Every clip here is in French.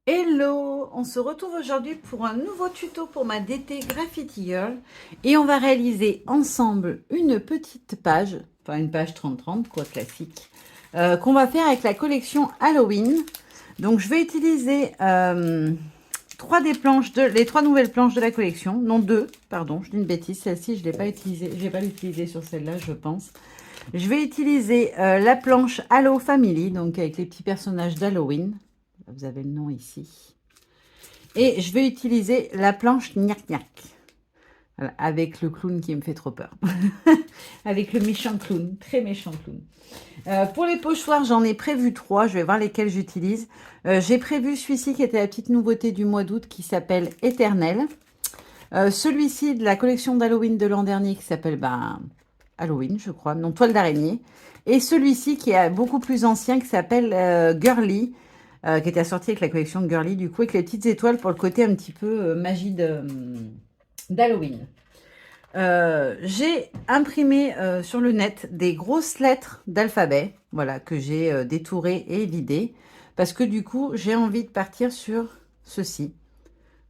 Hello, on se retrouve aujourd'hui pour un nouveau tuto pour ma DT Graffiti Girl et on va réaliser ensemble une petite page, enfin une page 30-30 quoi, classique, qu'on va faire avec la collection Halloween. Donc je vais utiliser les trois nouvelles planches de la collection, non deux, pardon, je dis une bêtise, celle-ci je l'ai pas utilisée, je vais pas l'utiliser sur celle-là je pense. Je vais utiliser la planche Halo Family, donc avec les petits personnages d'Halloween. Vous avez le nom ici. Et je vais utiliser la planche Gnac Gnac. Voilà, avec le clown qui me fait trop peur. Avec le méchant clown, très méchant clown. Pour les pochoirs, j'en ai prévu 3. Je vais voir lesquels j'utilise. J'ai prévu celui-ci qui était la petite nouveauté du mois d'août qui s'appelle Éternel. Celui-ci de la collection d'Halloween de l'an dernier qui s'appelle Halloween, je crois, non, Toile d'araignée. Et celui-ci qui est beaucoup plus ancien qui s'appelle Girly, qui était assorti avec la collection Girly, du coup, avec les petites étoiles pour le côté un petit peu magie d'Halloween. J'ai imprimé sur le net des grosses lettres d'alphabet, voilà, que j'ai détourées et vidées, parce que du coup, j'ai envie de partir sur ceci.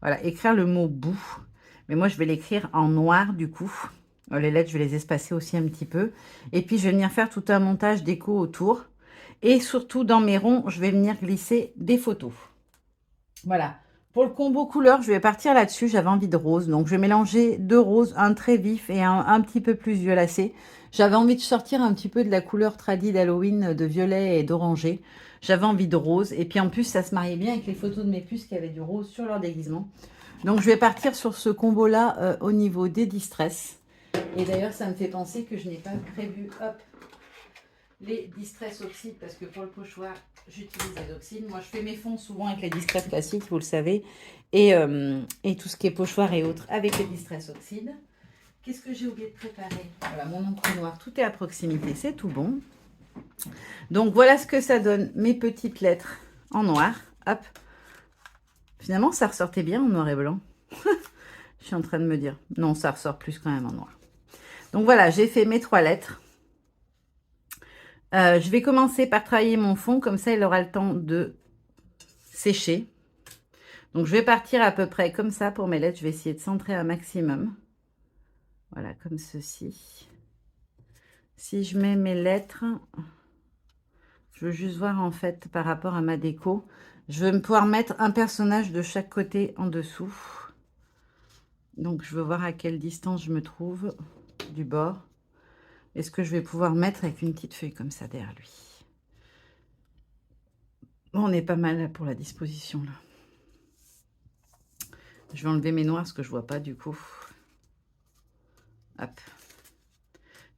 Voilà, écrire le mot bout. Mais moi, je vais l'écrire en noir, du coup. Les lettres, je vais les espacer aussi un petit peu. Et puis, je vais venir faire tout un montage déco autour. Et surtout, dans mes ronds, je vais venir glisser des photos. Voilà. Pour le combo couleur, je vais partir là-dessus. J'avais envie de rose. Donc, je vais mélanger deux roses, un très vif et un petit peu plus violacé. J'avais envie de sortir un petit peu de la couleur tradie d'Halloween, de violet et d'oranger. J'avais envie de rose. Et puis, en plus, ça se mariait bien avec les photos de mes puces qui avaient du rose sur leur déguisement. Donc, je vais partir sur ce combo-là au niveau des distress. Et d'ailleurs, ça me fait penser que je n'ai pas prévu, hop, les distress oxydes parce que pour le pochoir, j'utilise les oxydes. Moi, je fais mes fonds souvent avec les distress classiques, vous le savez, et tout ce qui est pochoir et autres avec les distress oxydes. Qu'est-ce que j'ai oublié de préparer? Voilà, mon encre noire, tout est à proximité, c'est tout bon. Donc, voilà ce que ça donne, mes petites lettres en noir. Hop. Finalement, ça ressortait bien en noir et blanc. Je suis en train de me dire, non, ça ressort plus quand même en noir. Donc, voilà, j'ai fait mes 3 lettres. Je vais commencer par travailler mon fond, comme ça, il aura le temps de sécher. Donc, je vais partir à peu près comme ça pour mes lettres. Je vais essayer de centrer un maximum. Voilà, comme ceci. Si je mets mes lettres, je veux juste voir en fait par rapport à ma déco. Je vais pouvoir mettre un personnage de chaque côté en dessous. Donc, je veux voir à quelle distance je me trouve du bord. Est-ce que je vais pouvoir mettre avec une petite feuille comme ça derrière lui? Bon, on est pas mal là pour la disposition là. Je vais enlever mes noirs parce que je vois pas du coup. Hop.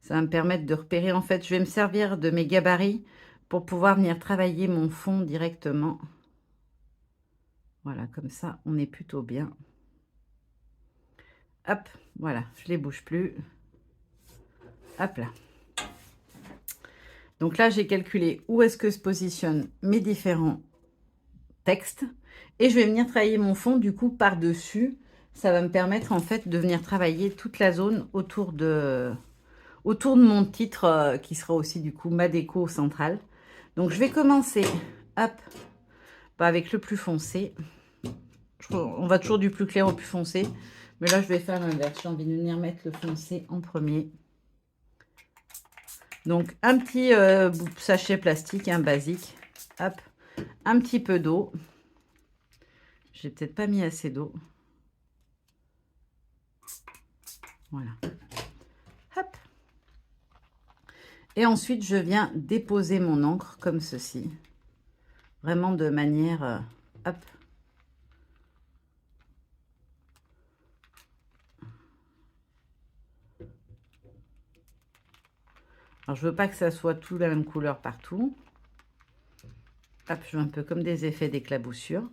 Ça va me permettre de repérer. En fait, je vais me servir de mes gabarits pour pouvoir venir travailler mon fond directement. Voilà, comme ça, on est plutôt bien. Hop, voilà, je les bouge plus. Hop là. Donc là, j'ai calculé où est-ce que se positionnent mes différents textes. Et je vais venir travailler mon fond, du coup, par-dessus. Ça va me permettre, en fait, de venir travailler toute la zone autour de mon titre, qui sera aussi, du coup, ma déco centrale. Donc, je vais commencer, hop, avec le plus foncé. On va toujours du plus clair au plus foncé. Mais là, je vais faire l'inverse. J'ai envie de venir mettre le foncé en premier. Donc, un petit sachet plastique, un basique. Hop, un petit peu d'eau. J'ai peut-être pas mis assez d'eau. Voilà. Hop. Et ensuite, je viens déposer mon encre comme ceci. Vraiment de manière... hop. Alors, je veux pas que ça soit tout la même couleur partout. Hop, je veux un peu comme des effets d'éclaboussure.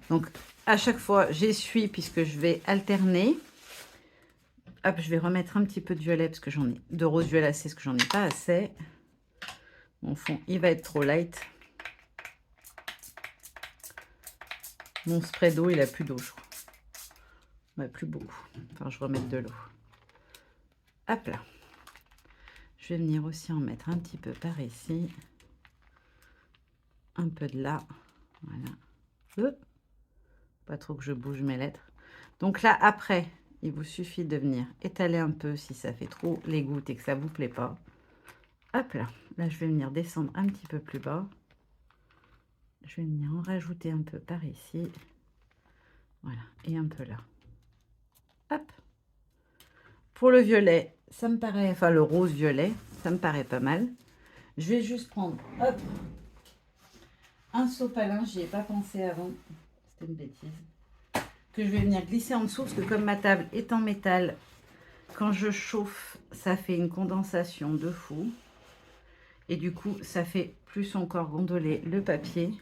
Donc, à chaque fois, j'essuie puisque je vais alterner. Hop, je vais remettre un petit peu de violet parce que j'en ai... de rose violacé parce que j'en ai pas assez. Mon fond, il va être trop light. Mon spray d'eau, il a plus d'eau, je crois. Ouais, plus beaucoup. Enfin, je remets de l'eau. Hop là. Je vais venir aussi en mettre un petit peu par ici. Un peu de là. Voilà. Pas trop que je bouge mes lettres. Donc là, après, il vous suffit de venir étaler un peu si ça fait trop les gouttes et que ça vous plaît pas. Hop là. Là, je vais venir descendre un petit peu plus bas. Je vais venir en rajouter un peu par ici. Voilà. Et un peu là. Hop. Pour le violet, ça me paraît... Enfin, le rose-violet, ça me paraît pas mal. Je vais juste prendre... Hop. Un sopalin, j'y ai pas pensé avant. C'était une bêtise. Que je vais venir glisser en dessous parce que comme ma table est en métal, quand je chauffe, ça fait une condensation de fou. Et du coup, ça fait plus encore gondoler le papier.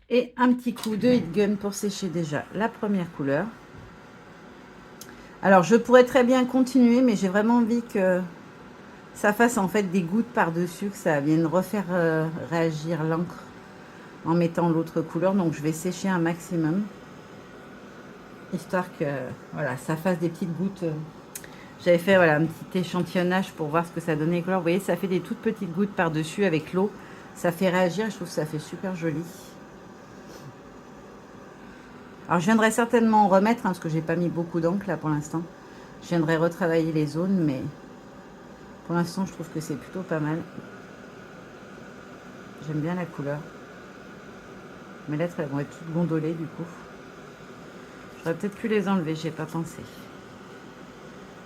Et un petit coup de heat gun pour sécher déjà la première couleur. Alors, je pourrais très bien continuer, mais j'ai vraiment envie que ça fasse en fait des gouttes par-dessus, que ça vienne refaire réagir l'encre en mettant l'autre couleur. Donc, je vais sécher un maximum, histoire que voilà, ça fasse des petites gouttes. J'avais fait voilà, un petit échantillonnage pour voir ce que ça donnait les couleurs. Vous voyez, ça fait des toutes petites gouttes par-dessus avec l'eau. Ça fait réagir, je trouve que ça fait super joli. Alors, je viendrai certainement en remettre, parce que j'ai pas mis beaucoup d'encre là pour l'instant. Je viendrai retravailler les zones, mais pour l'instant, je trouve que c'est plutôt pas mal. J'aime bien la couleur. Mes lettres, elles vont être toutes gondolées du coup. J'aurais peut-être pu les enlever, j'ai pas pensé.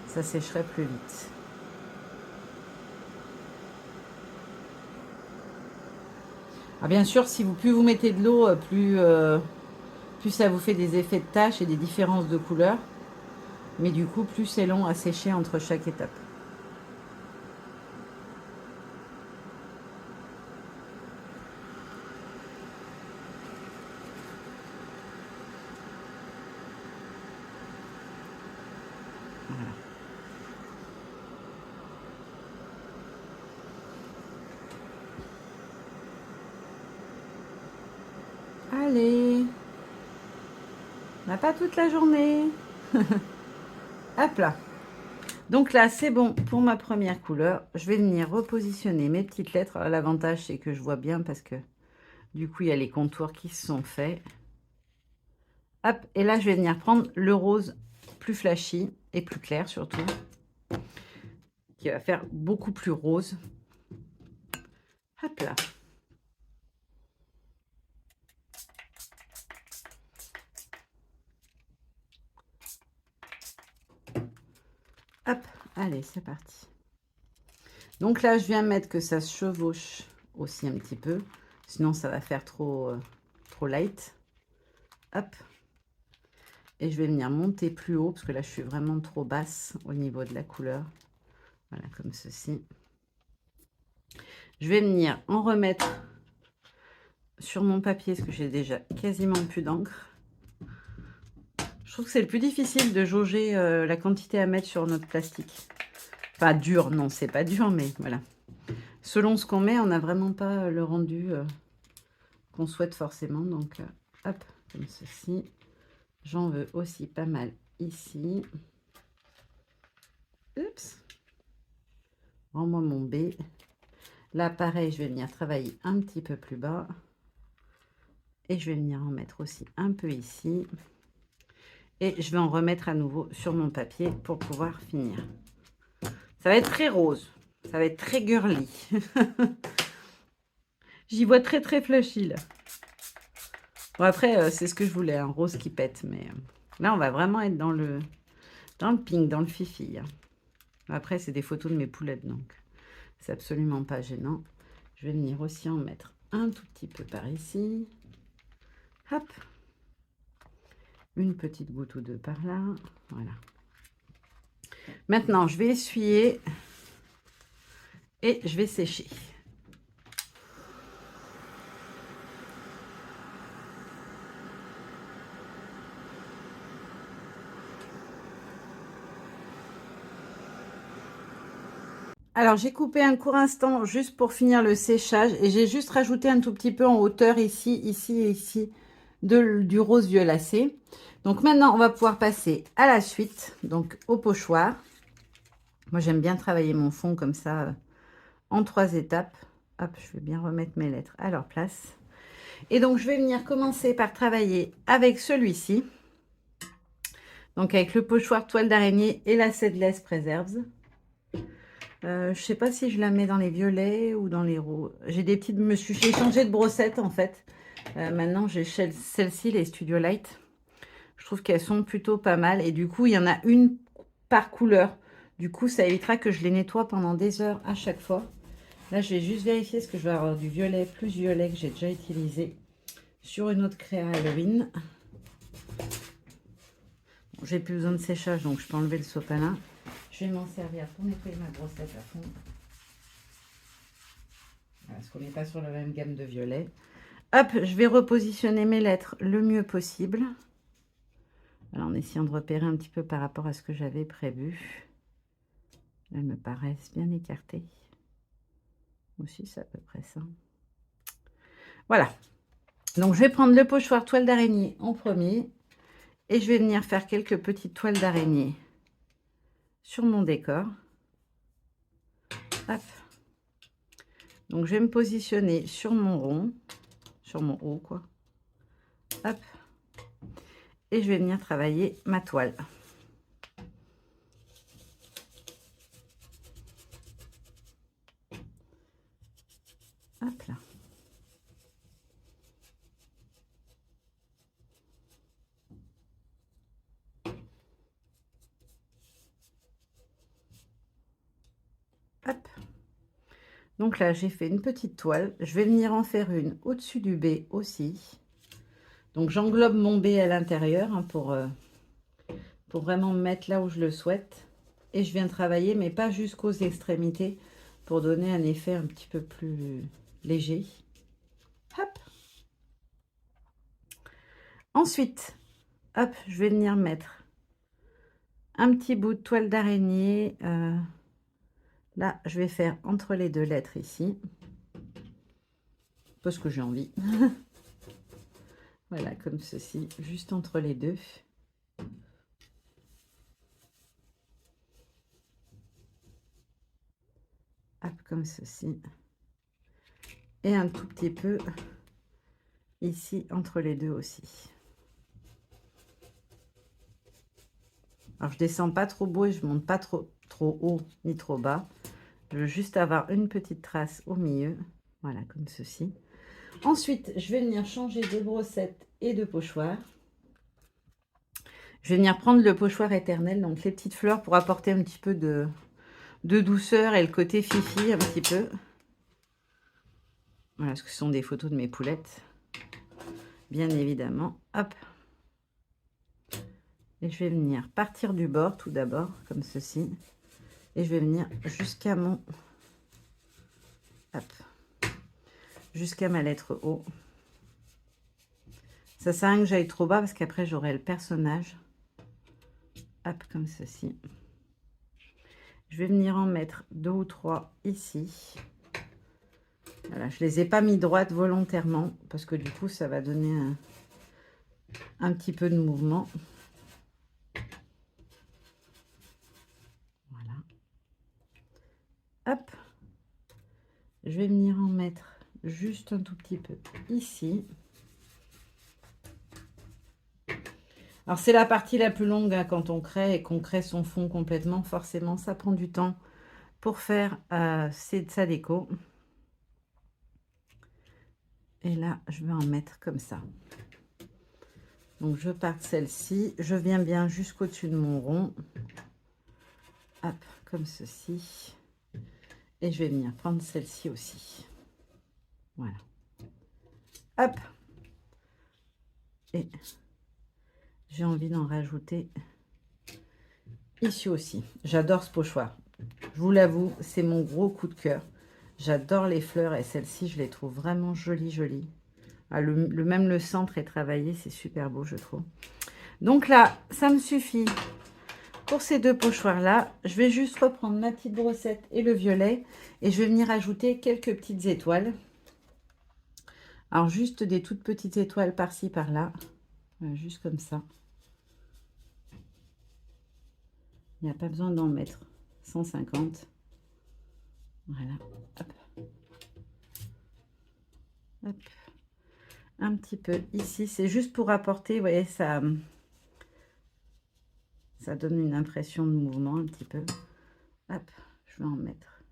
Ça sécherait plus vite. Alors bien sûr, si plus vous mettez de l'eau, plus ça vous fait des effets de taches et des différences de couleurs. Mais du coup, plus c'est long à sécher entre chaque étape. Voilà. Allez, on n'a pas toute la journée. Hop là. Donc là, c'est bon pour ma première couleur. Je vais venir repositionner mes petites lettres. L'avantage, c'est que je vois bien parce que du coup, il y a les contours qui se sont faits. Hop, et là, je vais venir prendre le rose plus flashy et plus clair surtout, qui va faire beaucoup plus rose. Hop là. Hop, allez, c'est parti. Donc là, je viens mettre que ça se chevauche aussi un petit peu. Sinon, ça va faire trop light. Hop. Et je vais venir monter plus haut, parce que là, je suis vraiment trop basse au niveau de la couleur. Voilà, comme ceci. Je vais venir en remettre sur mon papier, parce que j'ai déjà quasiment plus d'encre. Je trouve que c'est le plus difficile de jauger la quantité à mettre sur notre plastique. Enfin, dur, non, c'est pas dur, mais voilà. Selon ce qu'on met, on n'a vraiment pas le rendu qu'on souhaite forcément. Donc, hop, comme ceci. J'en veux aussi pas mal ici. Oups. Rends-moi mon B. Là, pareil, je vais venir travailler un petit peu plus bas. Et je vais venir en mettre aussi un peu ici. Et je vais en remettre à nouveau sur mon papier pour pouvoir finir. Ça va être très rose. Ça va être très girly. J'y vois très très flashy là. Bon après, c'est ce que je voulais, un rose qui pète. Mais là, on va vraiment être dans le pink, dans le fifi. Hein. Après, c'est des photos de mes poulettes, donc c'est absolument pas gênant. Je vais venir aussi en mettre un tout petit peu par ici. Hop. Une petite goutte ou deux par là. Voilà. Maintenant, je vais essuyer et je vais sécher. Alors, j'ai coupé un court instant juste pour finir le séchage et j'ai juste rajouté un tout petit peu en hauteur ici, ici et ici du rose violacé. Donc maintenant, on va pouvoir passer à la suite, donc au pochoir. Moi, j'aime bien travailler mon fond comme ça en 3 étapes. Hop, je vais bien remettre mes lettres à leur place. Et donc, je vais venir commencer par travailler avec celui-ci. Donc, avec le pochoir toile d'araignée et la Seedless Preserves. Je ne sais pas si je la mets dans les violets ou dans les roses. J'ai des petites... J'ai changé de brossette, en fait. Maintenant, j'ai celle-ci, les Studio Light. Je trouve qu'elles sont plutôt pas mal. Et du coup, il y en a une par couleur. Du coup, ça évitera que je les nettoie pendant des heures à chaque fois. Là, je vais juste vérifier ce que je vais avoir du violet, plus violet que j'ai déjà utilisé sur une autre créa Halloween. Bon, j'ai plus besoin de séchage, donc je peux enlever le sopalin. Je vais m'en servir pour nettoyer ma brossette à fond. Parce qu'on n'est pas sur la même gamme de violet. Hop, je vais repositionner mes lettres le mieux possible. Alors, en essayant de repérer un petit peu par rapport à ce que j'avais prévu. Elles me paraissent bien écartées. Aussi, c'est à peu près ça. Voilà. Donc, je vais prendre le pochoir toile d'araignée en premier. Et je vais venir faire quelques petites toiles d'araignée sur mon décor. Hop. Donc, je vais me positionner sur mon rond, sur mon haut, quoi. Hop. Et je vais venir travailler ma toile. Hop là. Hop. Donc là, j'ai fait une petite toile. Je vais venir en faire une au-dessus du B aussi. Donc, j'englobe mon B à l'intérieur hein, pour vraiment me mettre là où je le souhaite. Et je viens travailler, mais pas jusqu'aux extrémités, pour donner un effet un petit peu plus léger. Hop. Ensuite, hop, je vais venir mettre un petit bout de toile d'araignée. Là, je vais faire entre les deux lettres ici. Parce que j'ai envie. Voilà, comme ceci, juste entre les deux. Hop, comme ceci. Et un tout petit peu ici, entre les deux aussi. Alors, je descends pas trop beau et je monte pas trop haut ni trop bas. Je veux juste avoir une petite trace au milieu. Voilà, comme ceci. Ensuite, je vais venir changer de brossette et de pochoir. Je vais venir prendre le pochoir éternel, donc les petites fleurs pour apporter un petit peu de douceur et le côté fifi un petit peu. Voilà, ce que sont des photos de mes poulettes. Bien évidemment. Hop. Et je vais venir partir du bord tout d'abord, comme ceci. Et je vais venir jusqu'à mon... Hop. Jusqu'à ma lettre O. Ça sert à rien que j'aille trop bas parce qu'après j'aurai le personnage. Hop, comme ceci. Je vais venir en mettre 2 ou 3 ici. Voilà, je ne les ai pas mis droites volontairement parce que du coup ça va donner un petit peu de mouvement. Voilà. Hop. Je vais venir en mettre juste un tout petit peu ici. Alors, c'est la partie la plus longue hein, quand on crée et qu'on crée son fond complètement. Forcément, ça prend du temps pour faire sa déco. Et là, je vais en mettre comme ça. Donc, je pars de celle-ci. Je viens bien jusqu'au-dessus de mon rond. Hop, comme ceci. Et je vais venir prendre celle-ci aussi. Voilà. Hop. Et j'ai envie d'en rajouter ici aussi. J'adore ce pochoir. Je vous l'avoue, c'est mon gros coup de cœur. J'adore les fleurs et celle-ci, je les trouve vraiment jolies, jolies. Ah, même le centre est travaillé, c'est super beau, je trouve. Donc là, ça me suffit pour ces deux pochoirs-là. Je vais juste reprendre ma petite brossette et le violet et je vais venir ajouter quelques petites étoiles. Alors, juste des toutes petites étoiles par-ci, par-là. Voilà, juste comme ça. Il n'y a pas besoin d'en mettre 150. Voilà. Hop. Hop. un petit peu ici. C'est juste pour apporter, vous voyez, ça donne une impression de mouvement un petit peu. Hop, je vais en mettre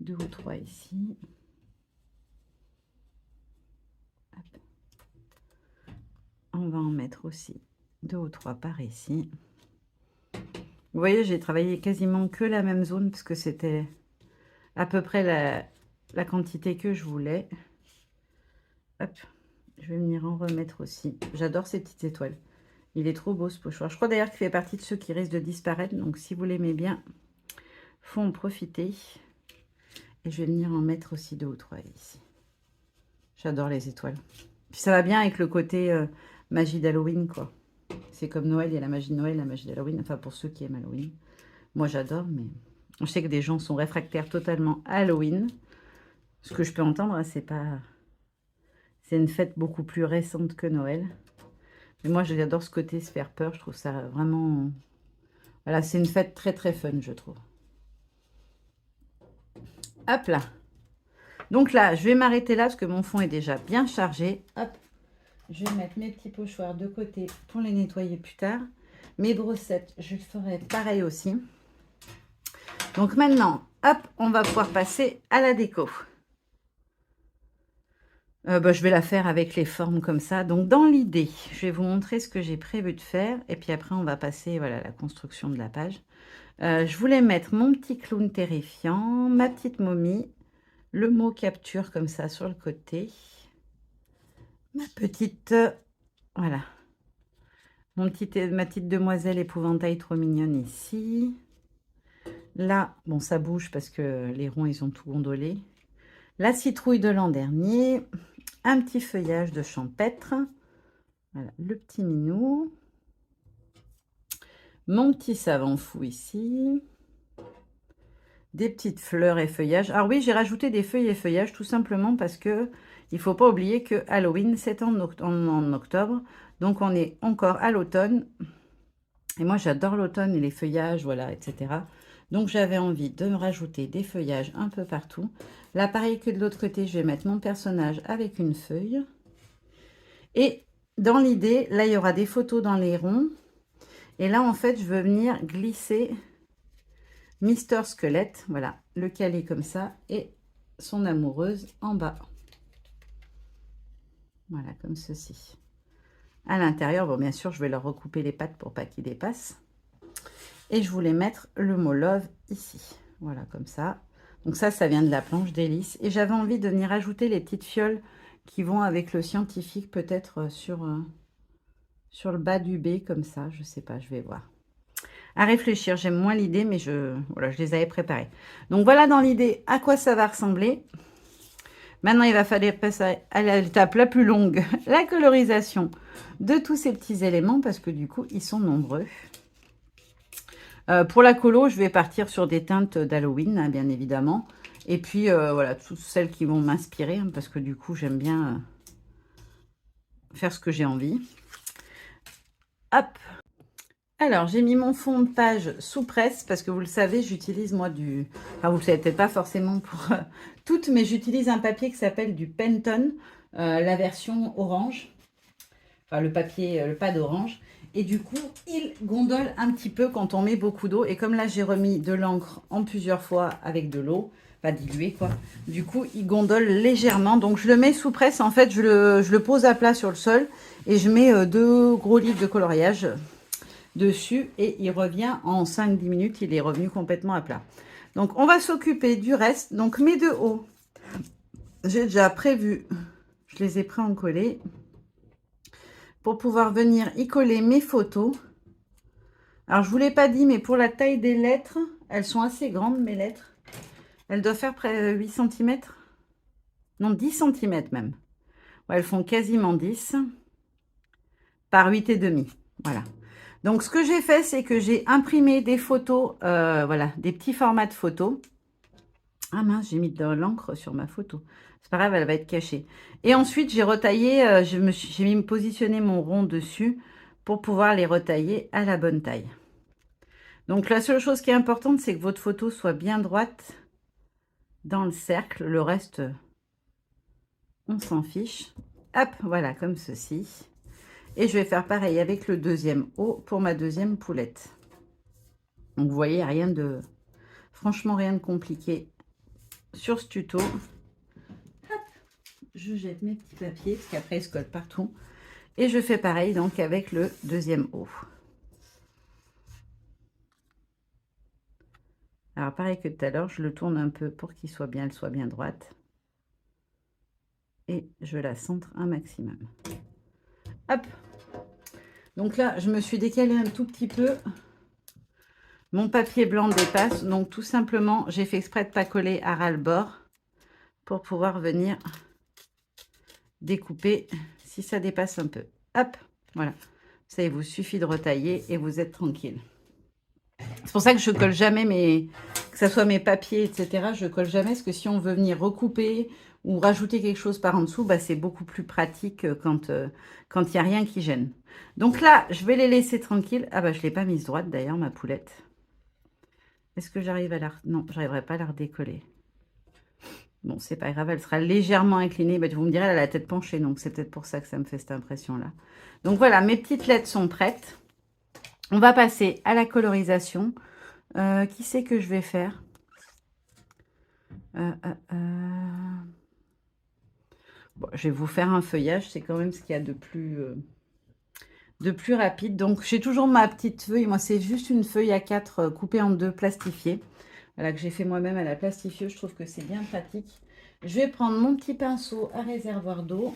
2 ou 3 ici. Hop. On va en mettre aussi 2 ou 3 par ici. Vous voyez, j'ai travaillé quasiment que la même zone parce que c'était à peu près la quantité que je voulais. Hop, je vais venir en remettre aussi. J'adore ces petites étoiles. Il est trop beau ce pochoir. Je crois d'ailleurs qu'il fait partie de ceux qui risquent de disparaître. Donc si vous l'aimez bien, faut en profiter. Et je vais venir en mettre aussi 2 ou 3 ici. J'adore les étoiles. Puis ça va bien avec le côté magie d'Halloween, quoi. C'est comme Noël, il y a la magie de Noël, la magie d'Halloween. Enfin, pour ceux qui aiment Halloween. Moi, j'adore, mais je sais que des gens sont réfractaires totalement à Halloween. Ce que je peux entendre, hein, c'est pas... C'est une fête beaucoup plus récente que Noël. Mais moi, j'adore ce côté se faire peur. Je trouve ça vraiment... Voilà, c'est une fête très, très fun, je trouve. Hop là. Donc là, je vais m'arrêter là parce que mon fond est déjà bien chargé. Hop. Je vais mettre mes petits pochoirs de côté pour les nettoyer plus tard. Mes brossettes, je ferai pareil aussi. Donc maintenant, hop, on va pouvoir passer à la déco. Je vais la faire avec les formes comme ça. Donc dans l'idée, je vais vous montrer ce que j'ai prévu de faire. Et puis après, on va passer voilà, à la construction de la page. Je voulais mettre mon petit clown terrifiant, ma petite momie, le mot capture comme ça sur le côté. Ma petite... voilà. Ma petite demoiselle épouvantail trop mignonne ici. Là, bon, ça bouge parce que les ronds, ils ont tout gondolé. La citrouille de l'an dernier. Un petit feuillage de champêtre. Voilà, le petit minou. Mon petit savant fou ici. Des petites fleurs et feuillages. Alors oui, j'ai rajouté des feuilles et feuillages tout simplement parce que il ne faut pas oublier que Halloween, c'est en octobre. Donc, on est encore à l'automne. Et moi, j'adore l'automne et les feuillages, voilà, etc. Donc, j'avais envie de me rajouter des feuillages un peu partout. Là, pareil que de l'autre côté, je vais mettre mon personnage avec une feuille. Et dans l'idée, là, il y aura des photos dans les ronds. Et là, en fait, je veux venir glisser Mister Squelette, voilà, le caler comme ça, et son amoureuse en bas. Voilà, comme ceci. À l'intérieur, bon, bien sûr, je vais leur recouper les pattes pour pas qu'ils dépassent. Et je voulais mettre le mot love ici. Voilà, comme ça. Donc ça vient de la planche d'hélice. Et j'avais envie de venir ajouter les petites fioles qui vont avec le scientifique, peut-être sur le bas du B, comme ça. Je sais pas, je vais voir. À réfléchir, j'aime moins l'idée, mais voilà, je les avais préparées. Donc voilà dans l'idée à quoi ça va ressembler. Maintenant, il va falloir passer à l'étape la plus longue, la colorisation de tous ces petits éléments, parce que du coup, ils sont nombreux. Pour la colo, je vais partir sur des teintes d'Halloween, hein, bien évidemment. Et puis, voilà, toutes celles qui vont m'inspirer, hein, parce que du coup, j'aime bien faire ce que j'ai envie. Hop. Alors, j'ai mis mon fond de page sous presse, parce que vous le savez, j'utilise moi du... Enfin, vous le savez peut-être pas forcément pour toutes, mais j'utilise un papier qui s'appelle du Penton, la version orange. Enfin, le papier, le pad orange. Et du coup, il gondole un petit peu quand on met beaucoup d'eau. Et comme là, j'ai remis de l'encre en plusieurs fois avec de l'eau, pas diluée quoi. Du coup, il gondole légèrement. Donc, je le mets sous presse. En fait, je le pose à plat sur le sol. Et je mets 2 gros livres de coloriage dessus. Et il revient en 5-10 minutes. Il est revenu complètement à plat. Donc, on va s'occuper du reste. Donc, mes 2 hauts, j'ai déjà prévu. Je les ai pré-encollés pour pouvoir venir y coller mes photos. Alors, je ne vous l'ai pas dit, mais pour la taille des lettres, elles sont assez grandes, mes lettres. Elles doivent faire près de 8 cm. Non, 10 cm même. Ouais, elles font quasiment 10 par 8,5. Voilà. Donc, ce que j'ai fait, c'est que j'ai imprimé des photos, voilà, des petits formats de photos. Ah mince, j'ai mis de l'encre sur ma photo. C'est pas grave, elle va être cachée. Et ensuite, j'ai retaillé, j'ai mis positionner mon rond dessus pour pouvoir les retailler à la bonne taille. Donc, la seule chose qui est importante, c'est que votre photo soit bien droite dans le cercle. Le reste, on s'en fiche. Hop, voilà, comme ceci. Et je vais faire pareil avec le deuxième haut pour ma deuxième poulette. Donc, vous voyez, rien de... Franchement, rien de compliqué sur ce tuto. Hop, je jette mes petits papiers, parce qu'après, ils se collent partout. Et je fais pareil, donc, avec le deuxième haut. Alors, pareil que tout à l'heure, je le tourne un peu pour qu'il soit bien, elle soit bien droite. Et je la centre un maximum. Hop. Donc là, je me suis décalé un tout petit peu. Mon papier blanc dépasse. Donc, tout simplement, j'ai fait exprès de ne pas coller à ras le bord pour pouvoir venir découper si ça dépasse un peu. Hop, voilà. Ça, il vous suffit de retailler et vous êtes tranquille. C'est pour ça que je colle jamais que ce soit mes papiers, etc. Je colle jamais parce que si on veut venir recouper ou rajouter quelque chose par en dessous, bah, c'est beaucoup plus pratique quand il n'y a rien qui gêne. Donc là, je vais les laisser tranquilles. Ah bah, je ne l'ai pas mise droite d'ailleurs, ma poulette. Est-ce que j'arrive à la... Non, j'arriverai pas à la redécoller. Bon, c'est pas grave, elle sera légèrement inclinée. Bah, vous me direz, elle a la tête penchée, donc c'est peut-être pour ça que ça me fait cette impression-là. Donc voilà, mes petites lettres sont prêtes. On va passer à la colorisation. Qui c'est que je vais faire? Bon, je vais vous faire un feuillage, c'est quand même ce qu'il y a de plus rapide. Donc, j'ai toujours ma petite feuille. Moi, c'est juste une feuille A4 coupée en deux, plastifiée. Voilà, que j'ai fait moi-même à la plastifieuse. Je trouve que c'est bien pratique. Je vais prendre mon petit pinceau à réservoir d'eau.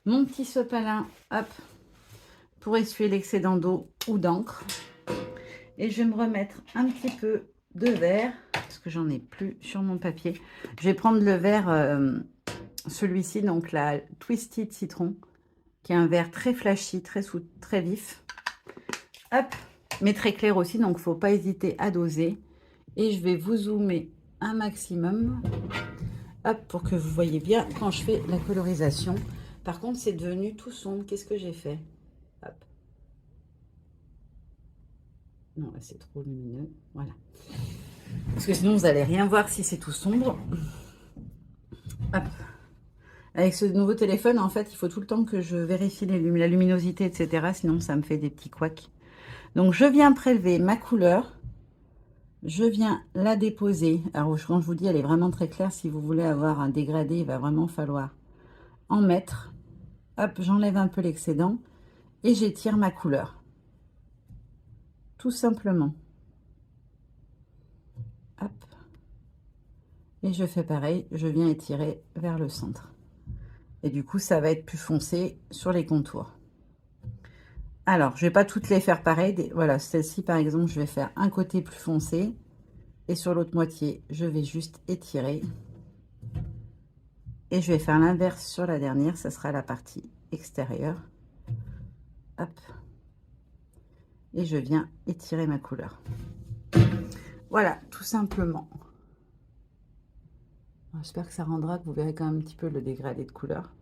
Mon petit sopalin, hop, pour essuyer l'excédent d'eau ou d'encre. Et je vais me remettre un petit peu de verre, parce que j'en ai plus sur mon papier. Je vais prendre le verre, celui-ci, donc la Twisted Citron, qui est un vert très flashy, très vif. Hop, mais très clair aussi, donc il ne faut pas hésiter à doser. Et je vais vous zoomer un maximum, hop, pour que vous voyez bien quand je fais la colorisation. Par contre, c'est devenu tout sombre. Qu'est-ce que j'ai fait? Hop. Non, là, c'est trop lumineux. Voilà. Parce que sinon, vous n'allez rien voir si c'est tout sombre. Hop. Avec ce nouveau téléphone, en fait, il faut tout le temps que je vérifie la luminosité, etc. Sinon, ça me fait des petits couacs. Donc, je viens prélever ma couleur. Je viens la déposer. Alors, quand je vous dis, elle est vraiment très claire. Si vous voulez avoir un dégradé, il va vraiment falloir en mettre. Hop, j'enlève un peu l'excédent. Et j'étire ma couleur. Tout simplement. Hop. Et je fais pareil. Je viens étirer vers le centre. Et du coup, ça va être plus foncé sur les contours. Alors, je ne vais pas toutes les faire pareil. Voilà, celle-ci, par exemple, je vais faire un côté plus foncé. Et sur l'autre moitié, je vais juste étirer. Et je vais faire l'inverse sur la dernière. Ça sera la partie extérieure. Hop. Et je viens étirer ma couleur. Voilà, tout simplement. J'espère que ça rendra, que vous verrez quand même un petit peu le dégradé de couleur.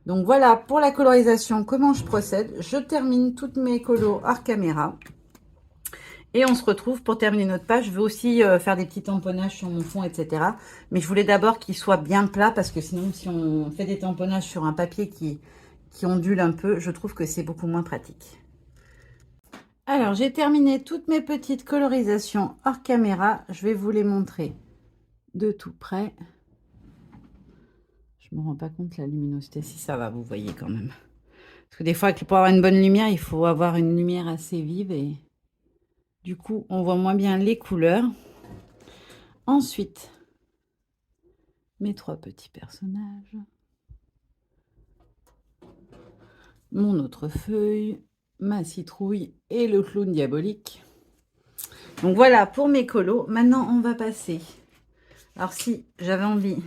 Donc voilà, pour la colorisation, comment je procède. Je termine toutes mes colos hors caméra. Et on se retrouve pour terminer notre page. Je vais aussi faire des petits tamponnages sur mon fond, etc. Mais je voulais d'abord qu'il soit bien plat, parce que sinon, si on fait des tamponnages sur un papier qui ondule un peu, je trouve que c'est beaucoup moins pratique. Alors, j'ai terminé toutes mes petites colorisations hors caméra. Je vais vous les montrer de tout près. Je ne me rends pas compte la luminosité. Si ça va, vous voyez quand même. Parce que des fois, pour avoir une bonne lumière, il faut avoir une lumière assez vive et du coup, on voit moins bien les couleurs. Ensuite, mes trois petits personnages. Mon autre feuille, ma citrouille et le clown diabolique. Donc voilà pour mes colos. Maintenant, on va passer. Alors si j'avais envie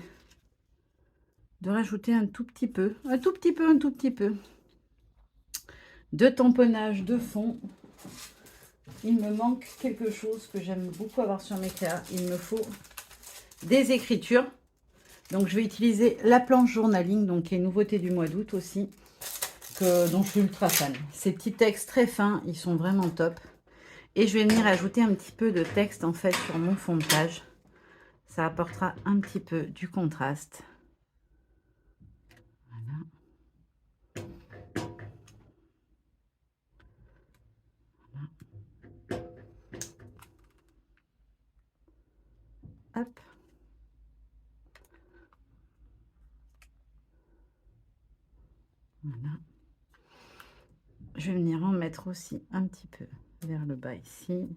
de rajouter un tout petit peu de tamponnage de fond, il me manque quelque chose que j'aime beaucoup avoir sur mes créas. Il me faut des écritures. Donc, je vais utiliser la planche journaling, donc qui est nouveauté du mois d'août aussi, dont je suis ultra fan. Ces petits textes très fins, ils sont vraiment top. Et je vais venir ajouter un petit peu de texte en fait sur mon fond de page. Ça apportera un petit peu du contraste. Voilà. Hop. Voilà. Je vais venir en mettre aussi un petit peu vers le bas ici.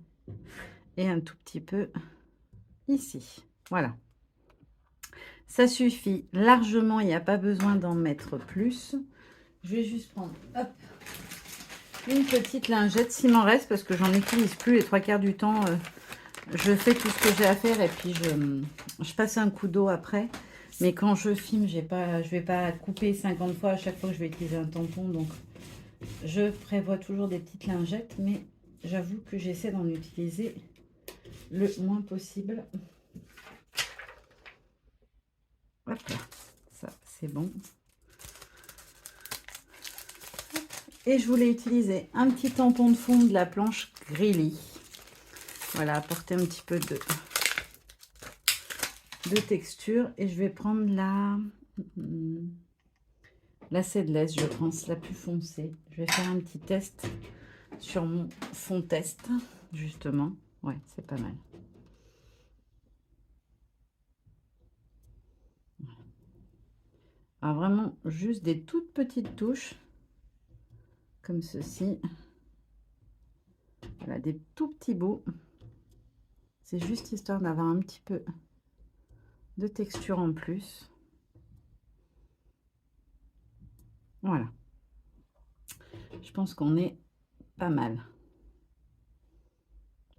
Et un tout petit peu ici. Voilà. Ça suffit largement, il n'y a pas besoin d'en mettre plus. Je vais juste prendre hop, une petite lingette s'il m'en reste parce que j'en utilise plus les 3/4 du temps. Je fais tout ce que j'ai à faire et puis je passe un coup d'eau après. Mais quand je filme, je vais pas couper 50 fois à chaque fois que je vais utiliser un tampon. Donc je prévois toujours des petites lingettes, mais j'avoue que j'essaie d'en utiliser le moins possible. Hop là, ça c'est bon. Et je voulais utiliser un petit tampon de fond de la planche Grilly. Voilà, apporter un petit peu de texture. Et je vais prendre la Seedless, je pense, la plus foncée. Je vais faire un petit test sur mon fond test, justement. Ouais, c'est pas mal. Alors vraiment, juste des toutes petites touches, comme ceci. Voilà, des tout petits bouts. C'est juste histoire d'avoir un petit peu de texture en plus. Voilà. Je pense qu'on est pas mal.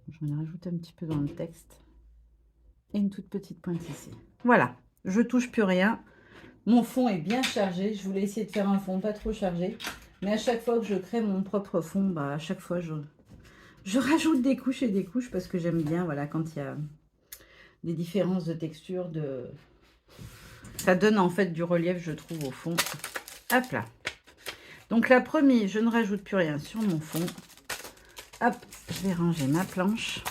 J'en rajoute un petit peu dans le texte. Et une toute petite pointe ici. Voilà, je touche plus rien. Mon fond est bien chargé. Je voulais essayer de faire un fond pas trop chargé. Mais à chaque fois que je crée mon propre fond, bah, à chaque fois, je rajoute des couches et des couches parce que j'aime bien, voilà, quand il y a des différences de texture, ça donne en fait du relief, je trouve, au fond. Hop là. Donc la première, je ne rajoute plus rien sur mon fond. Hop, je vais ranger ma planche.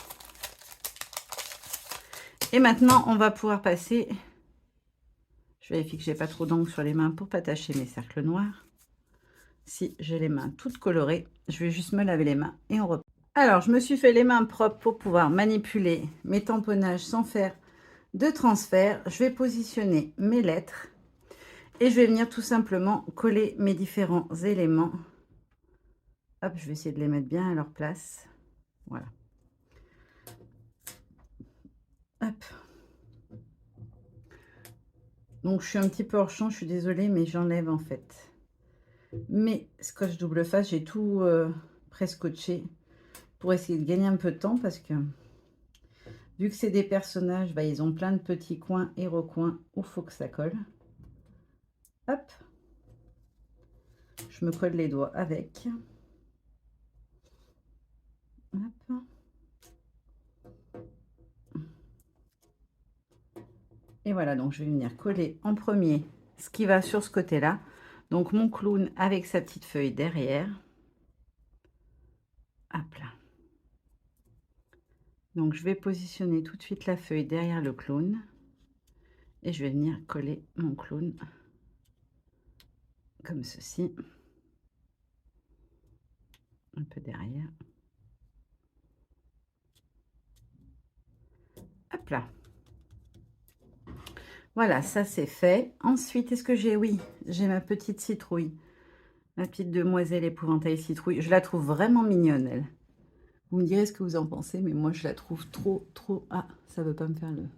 Et maintenant, on va pouvoir passer... Je vérifie que j'ai pas trop d'encre sur les mains pour pas tacher mes cercles noirs. Si j'ai les mains toutes colorées, je vais juste me laver les mains et on reprend. Alors, je me suis fait les mains propres pour pouvoir manipuler mes tamponnages sans faire de transfert. Je vais positionner mes lettres et je vais venir tout simplement coller mes différents éléments. Hop, je vais essayer de les mettre bien à leur place. Voilà. Hop. Donc, je suis un petit peu hors champ, je suis désolée, mais j'enlève en fait mes scotch double face. J'ai tout pré-scotché pour essayer de gagner un peu de temps parce que vu que c'est des personnages, bah, ils ont plein de petits coins et recoins où il faut que ça colle. Hop. Je me colle les doigts avec. Hop. Et voilà, donc je vais venir coller en premier ce qui va sur ce côté-là. Donc mon clown avec sa petite feuille derrière. Hop là. Donc je vais positionner tout de suite la feuille derrière le clown. Et je vais venir coller mon clown comme ceci. Un peu derrière. Hop là. Voilà, ça c'est fait. Ensuite, est-ce que j'ai... Oui, j'ai ma petite citrouille. Ma petite demoiselle épouvantail citrouille. Je la trouve vraiment mignonne, elle. Vous me direz ce que vous en pensez, mais moi, je la trouve trop... Ah, ça veut pas me faire le...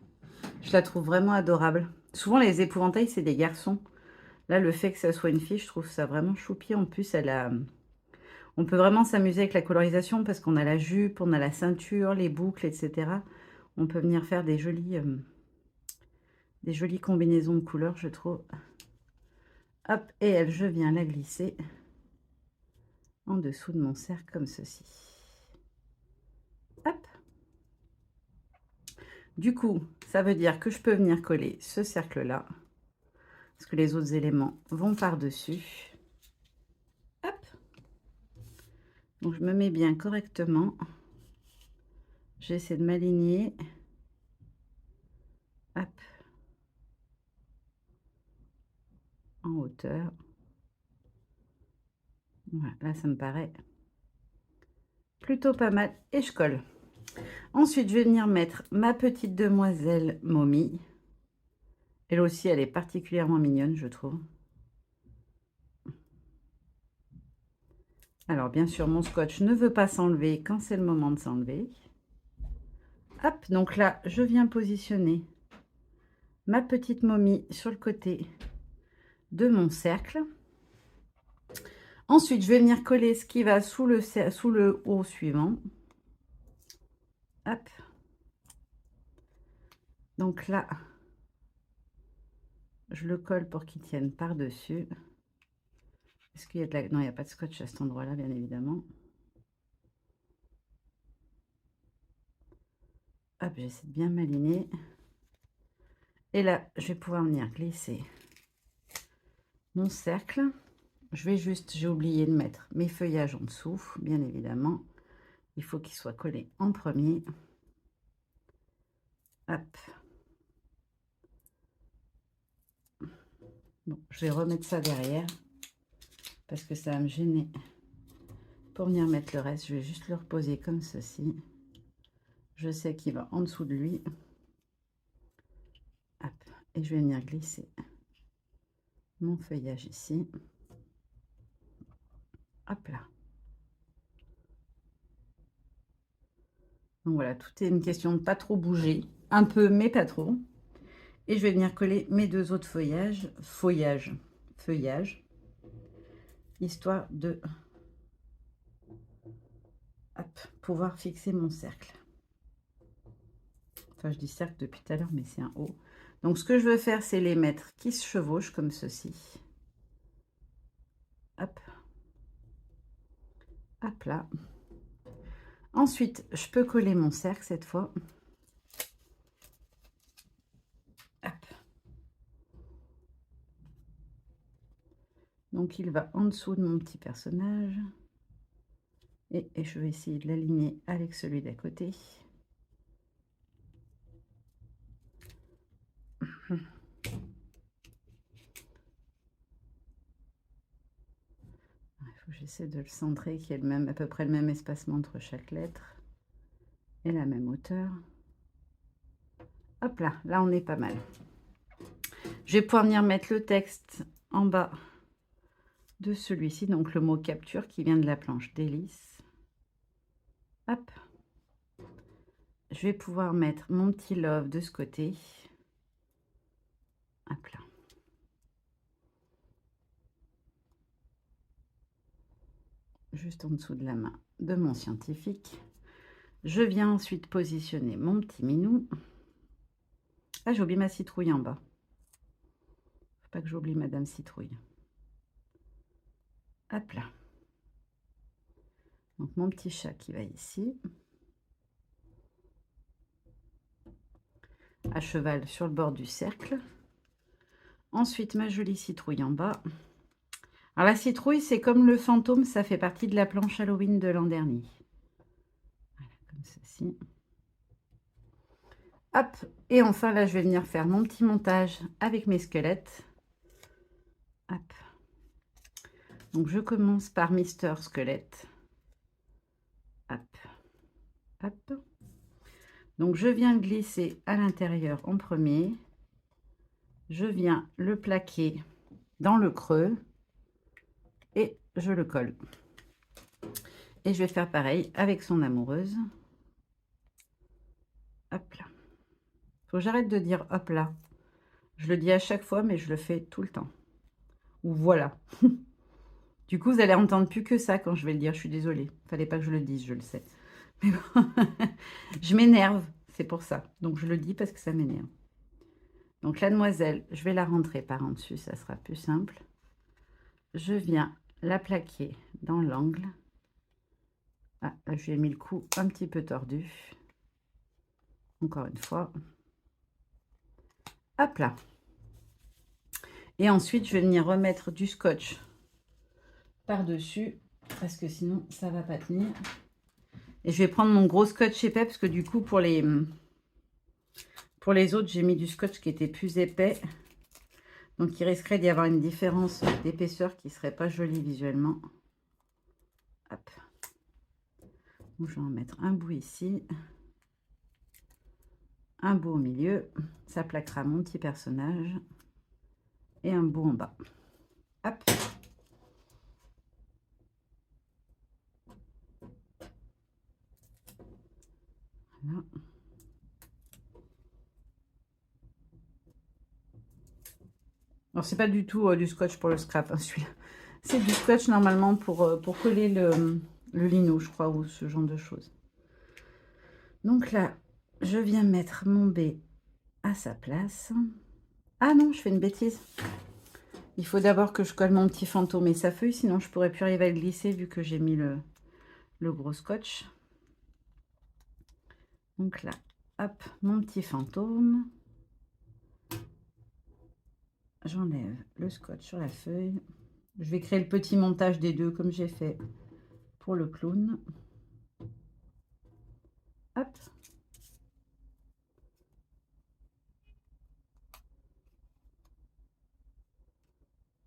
Je la trouve vraiment adorable. Souvent, les épouvantails, c'est des garçons. Là, le fait que ça soit une fille, je trouve ça vraiment choupi. En plus, elle a... On peut vraiment s'amuser avec la colorisation parce qu'on a la jupe, on a la ceinture, les boucles, etc. On peut venir faire des jolies combinaisons de couleurs, je trouve. Hop, et elle, je viens la glisser en dessous de mon cercle comme ceci. Hop. Du coup, ça veut dire que je peux venir coller ce cercle-là, parce que les autres éléments vont par-dessus. Hop. Donc, je me mets bien correctement. J'essaie de m'aligner. Hop. En hauteur. Voilà, là, ça me paraît plutôt pas mal. Et je colle. Ensuite, je vais venir mettre ma petite demoiselle Momie. Elle aussi, elle est particulièrement mignonne, je trouve. Alors, bien sûr, mon scotch ne veut pas s'enlever quand c'est le moment de s'enlever. Hop, donc là, je viens positionner ma petite momie sur le côté de mon cercle. Ensuite, je vais venir coller ce qui va sous le haut suivant. Hop. Donc là, je le colle pour qu'il tienne par-dessus. Est-ce qu'il y a de la... Non, il n'y a pas de scotch à cet endroit-là, bien évidemment. Hop, j'essaie de bien m'aligner. Et là, je vais pouvoir venir glisser mon cercle. Je vais juste, j'ai oublié de mettre mes feuillages en dessous, bien évidemment. Il faut qu'ils soient collés en premier. Hop. Bon, je vais remettre ça derrière parce que ça va me gêner. Pour venir mettre le reste, je vais juste le reposer comme ceci. Je sais qu'il va en dessous de lui. Hop. Et je vais venir glisser mon feuillage ici. Hop là. Donc voilà, tout est une question de pas trop bouger. Un peu, mais pas trop. Et je vais venir coller mes deux autres feuillages. Feuillage. Histoire de pouvoir fixer mon cercle. Enfin, je dis cercle depuis tout à l'heure, mais c'est un haut. Donc, ce que je veux faire, c'est les mettre qui se chevauchent comme ceci. Hop. Hop là. Ensuite, je peux coller mon cercle cette fois. Hop. Donc, il va en dessous de mon petit personnage. Et je vais essayer de l'aligner avec celui d'à côté. Il faut que j'essaie de le centrer, qu'il y ait le même, à peu près le même espacement entre chaque lettre. Et la même hauteur. Hop là, là on est pas mal. Je vais pouvoir venir mettre le texte en bas de celui-ci, donc le mot capture qui vient de la planche délice. Hop. Je vais pouvoir mettre mon petit love de ce côté. Hop là. Juste en dessous de la main de mon scientifique. Je viens ensuite positionner mon petit minou. Ah, j'ai oublié ma citrouille en bas. Faut pas que j'oublie Madame Citrouille. Hop là. Donc mon petit chat qui va ici. À cheval sur le bord du cercle. Ensuite, ma jolie citrouille en bas. Alors la citrouille, c'est comme le fantôme, ça fait partie de la planche Halloween de l'an dernier. Voilà, comme ceci. Hop, et enfin là, je vais venir faire mon petit montage avec mes squelettes. Hop. Donc je commence par Mister Squelette. Hop, hop. Donc je viens glisser à l'intérieur en premier. Je viens le plaquer dans le creux et je le colle. Et je vais faire pareil avec son amoureuse. Hop là. Faut que j'arrête de dire hop là. Je le dis à chaque fois, mais je le fais tout le temps. Ou voilà. Du coup, vous allez entendre plus que ça quand je vais le dire. Je suis désolée. Fallait pas que je le dise, je le sais. Mais bon, je m'énerve, c'est pour ça. Donc, je le dis parce que ça m'énerve. Donc, la demoiselle, je vais la rentrer par en dessus, ça sera plus simple. Je viens la plaquer dans l'angle. Ah, là, je lui ai mis le cou un petit peu tordu. Encore une fois. Hop là. Et ensuite, je vais venir remettre du scotch par-dessus, parce que sinon, ça va pas tenir. Et je vais prendre mon gros scotch épais, parce que du coup, pour les autres, j'ai mis du scotch qui était plus épais. Donc, il risquerait d'y avoir une différence d'épaisseur qui ne serait pas jolie visuellement. Hop. Donc, je vais en mettre un bout ici. un bout au milieu, ça plaquera mon petit personnage, et un bout en bas. Hop. Voilà. Alors, c'est pas du tout du scotch pour le scrap, hein, celui-là. C'est du scotch normalement pour coller le lino, je crois, ou ce genre de choses. Donc là, je viens mettre mon B à sa place. Ah non, je fais une bêtise. Il faut d'abord que je colle mon petit fantôme et sa feuille, sinon je pourrais plus arriver à le glisser vu que j'ai mis le gros scotch. Donc là, hop, mon petit fantôme. J'enlève le scotch sur la feuille. Je vais créer le petit montage des deux comme j'ai fait pour le clown. Hop.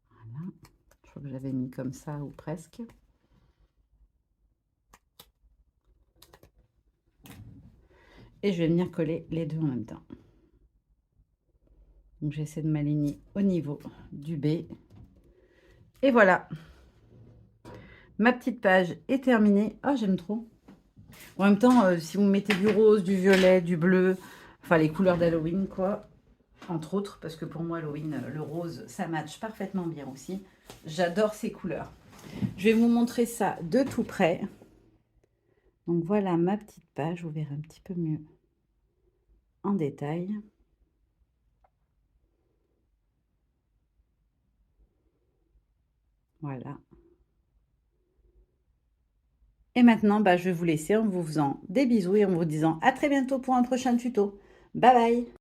Voilà. Je crois que j'avais mis comme ça ou presque. Et je vais venir coller les deux en même temps. Donc j'essaie de m'aligner au niveau du B. Et voilà. Ma petite page est terminée. Oh, j'aime trop. En même temps, si vous mettez du rose, du violet, du bleu, enfin les couleurs d'Halloween, quoi, entre autres, parce que pour moi, Halloween, le rose, ça matche parfaitement bien aussi. J'adore ces couleurs. Je vais vous montrer ça de tout près. Donc voilà ma petite page, vous verrez un petit peu mieux en détail. Voilà. Et maintenant, je vais vous laisser en vous faisant des bisous et en vous disant à très bientôt pour un prochain tuto. Bye bye!